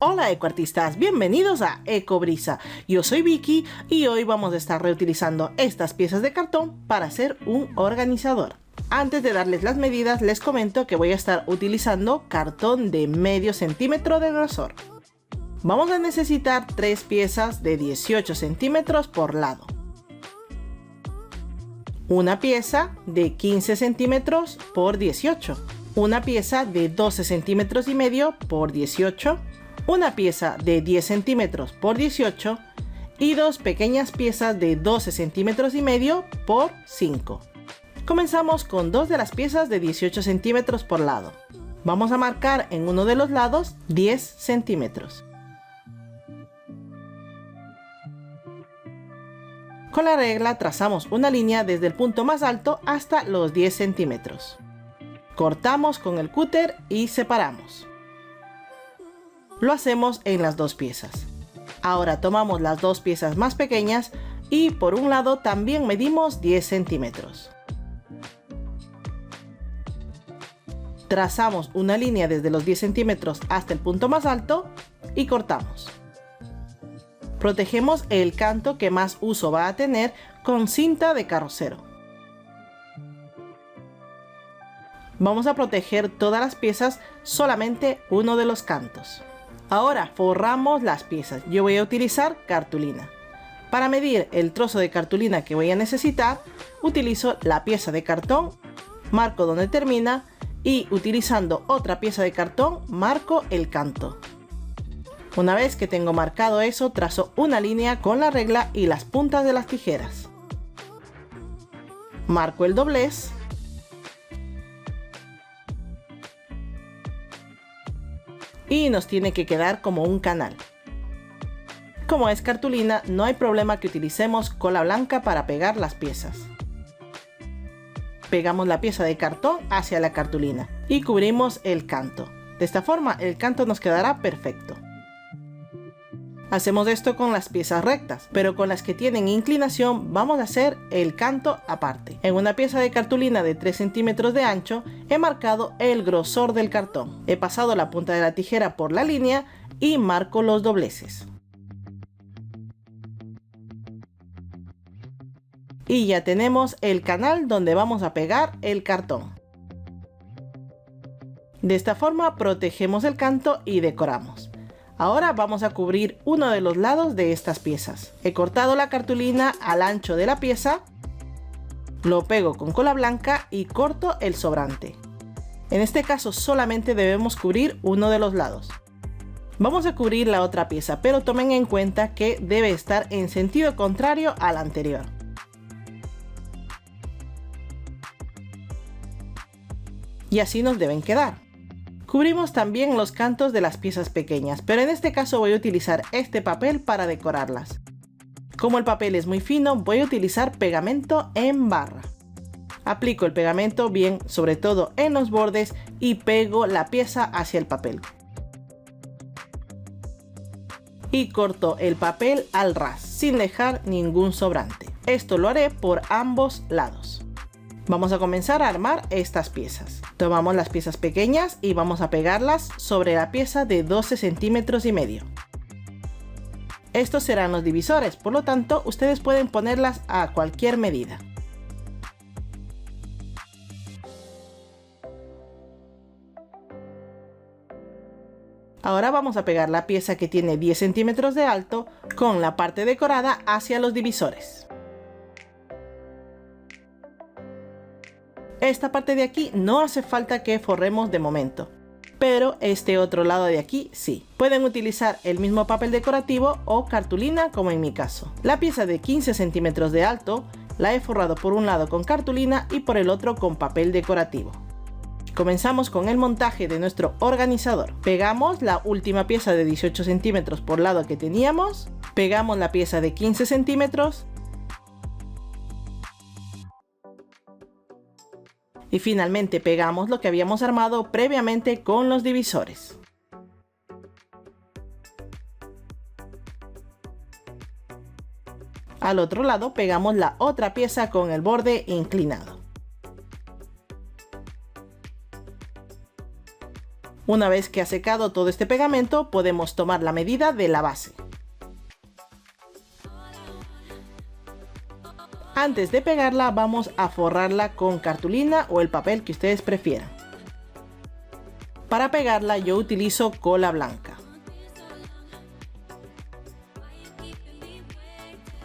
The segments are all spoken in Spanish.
Hola ecoartistas, bienvenidos a Ecobrisa. Yo soy Vicky y hoy vamos a estar reutilizando estas piezas de cartón para hacer un organizador. Antes de darles las medidas les comento que voy a estar utilizando cartón de medio centímetro de grosor. Vamos a necesitar 3 piezas de 18 centímetros por lado. Una pieza de 15 centímetros por 18. Una pieza de 12 centímetros y medio por 18. Una pieza de 10 centímetros por 18 y 2 pequeñas piezas de 12 centímetros y medio por 5. Comenzamos con 2 de las piezas de 18 centímetros por lado. Vamos a marcar en uno de los lados 10 centímetros. Con la regla trazamos una línea desde el punto más alto hasta los 10 centímetros. Cortamos con el cúter y separamos. Lo hacemos en las 2 piezas. Ahora tomamos las 2 piezas más pequeñas y por un lado también medimos 10 centímetros. Trazamos una línea desde los 10 centímetros hasta el punto más alto y cortamos. Protegemos el canto que más uso va a tener con cinta de carrocero. Vamos a proteger todas las piezas, solamente uno de los cantos. Ahora forramos las piezas. Yo voy a utilizar cartulina. Para medir el trozo de cartulina que voy a necesitar, utilizo la pieza de cartón, marco donde termina y utilizando otra pieza de cartón, marco el canto. Una vez que tengo marcado eso, trazo una línea con la regla y las puntas de las tijeras. Marco el doblez. Y nos tiene que quedar como un canal. Como es cartulina, no hay problema que utilicemos cola blanca para pegar las piezas. Pegamos la pieza de cartón hacia la cartulina y cubrimos el canto. De esta forma el canto nos quedará perfecto. Hacemos esto con las piezas rectas, pero con las que tienen inclinación vamos a hacer el canto aparte. En una pieza de cartulina de 3 centímetros de ancho he marcado el grosor del cartón. He pasado la punta de la tijera por la línea y marco los dobleces. Y ya tenemos el canal donde vamos a pegar el cartón. De esta forma protegemos el canto y decoramos. Ahora vamos a cubrir uno de los lados de estas piezas. He cortado la cartulina al ancho de la pieza, lo pego con cola blanca y corto el sobrante. En este caso solamente debemos cubrir uno de los lados. Vamos a cubrir la otra pieza, pero tomen en cuenta que debe estar en sentido contrario al anterior. Y así nos deben quedar. Cubrimos también los cantos de las piezas pequeñas, pero en este caso voy a utilizar este papel para decorarlas. Como el papel es muy fino, voy a utilizar pegamento en barra. Aplico el pegamento bien, sobre todo en los bordes, y pego la pieza hacia el papel. Y corto el papel al ras, sin dejar ningún sobrante. Esto lo haré por ambos lados. Vamos a comenzar a armar estas piezas. Tomamos las piezas pequeñas y vamos a pegarlas sobre la pieza de 12 centímetros y medio. Estos serán los divisores, por lo tanto ustedes pueden ponerlas a cualquier medida. Ahora vamos a pegar la pieza que tiene 10 centímetros de alto con la parte decorada hacia los divisores. Esta parte de aquí no hace falta que forremos de momento, pero este otro lado de aquí sí. Pueden utilizar el mismo papel decorativo o cartulina como en mi caso. La pieza de 15 centímetros de alto la he forrado por un lado con cartulina y por el otro con papel decorativo. Comenzamos con el montaje de nuestro organizador. Pegamos la última pieza de 18 centímetros por lado que teníamos, pegamos la pieza de 15 centímetros y finalmente pegamos lo que habíamos armado previamente con los divisores. Al otro lado pegamos la otra pieza con el borde inclinado. Una vez que ha secado todo este pegamento, podemos tomar la medida de la base. Antes de pegarla, vamos a forrarla con cartulina o el papel que ustedes prefieran. Para pegarla yo utilizo cola blanca.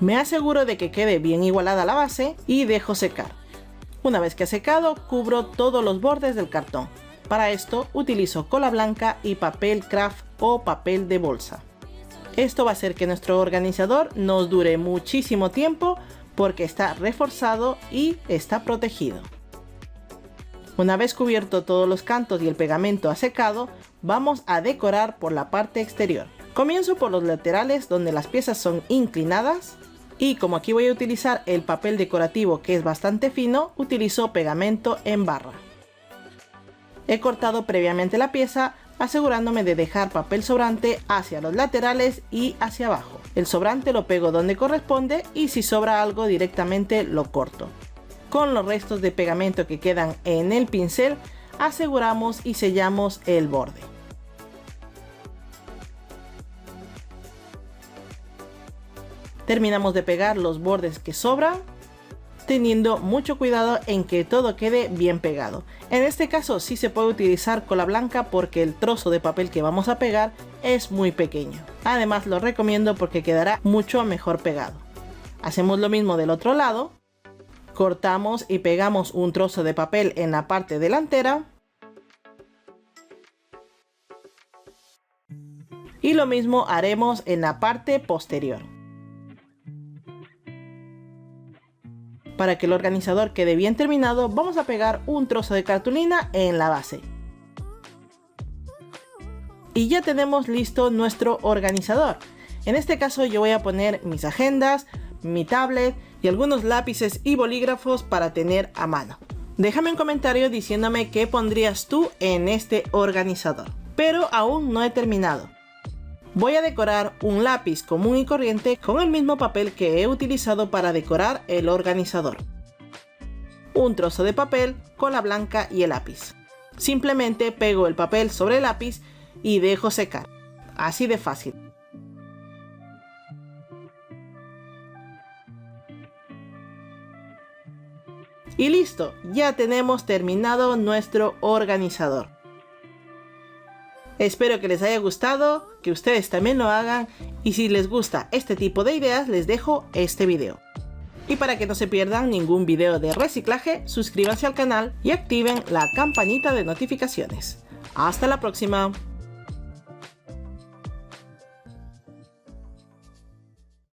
Me aseguro de que quede bien igualada la base y dejo secar. Una vez que ha secado, cubro todos los bordes del cartón. Para esto utilizo cola blanca y papel craft o papel de bolsa. Esto va a hacer que nuestro organizador nos dure muchísimo tiempo porque está reforzado y está protegido. Una vez cubierto todos los cantos y el pegamento ha secado, vamos a decorar por la parte exterior. Comienzo por los laterales donde las piezas son inclinadas y como aquí voy a utilizar el papel decorativo que es bastante fino, utilizo pegamento en barra. He cortado previamente la pieza asegurándome de dejar papel sobrante hacia los laterales y hacia abajo. El sobrante lo pego donde corresponde y si sobra algo directamente lo corto. Con los restos de pegamento que quedan en el pincel aseguramos y sellamos el borde. Terminamos de pegar los bordes que sobran, teniendo mucho cuidado en que todo quede bien pegado. En este caso sí se puede utilizar cola blanca porque el trozo de papel que vamos a pegar es muy pequeño. Además lo recomiendo porque quedará mucho mejor pegado. Hacemos lo mismo del otro lado. Cortamos y pegamos un trozo de papel en la parte delantera. Y lo mismo haremos en la parte posterior. Para que el organizador quede bien terminado, vamos a pegar un trozo de cartulina en la base. Y ya tenemos listo nuestro organizador. En este caso yo voy a poner mis agendas, mi tablet y algunos lápices y bolígrafos para tener a mano. Déjame un comentario diciéndome qué pondrías tú en este organizador. Pero aún no he terminado. Voy a decorar un lápiz común y corriente con el mismo papel que he utilizado para decorar el organizador. Un trozo de papel, cola blanca y el lápiz. Simplemente pego el papel sobre el lápiz y dejo secar. Así de fácil. Y listo, ya tenemos terminado nuestro organizador. Espero que les haya gustado, que ustedes también lo hagan y si les gusta este tipo de ideas les dejo este video. Y para que no se pierdan ningún video de reciclaje, suscríbanse al canal y activen la campanita de notificaciones. ¡Hasta la próxima!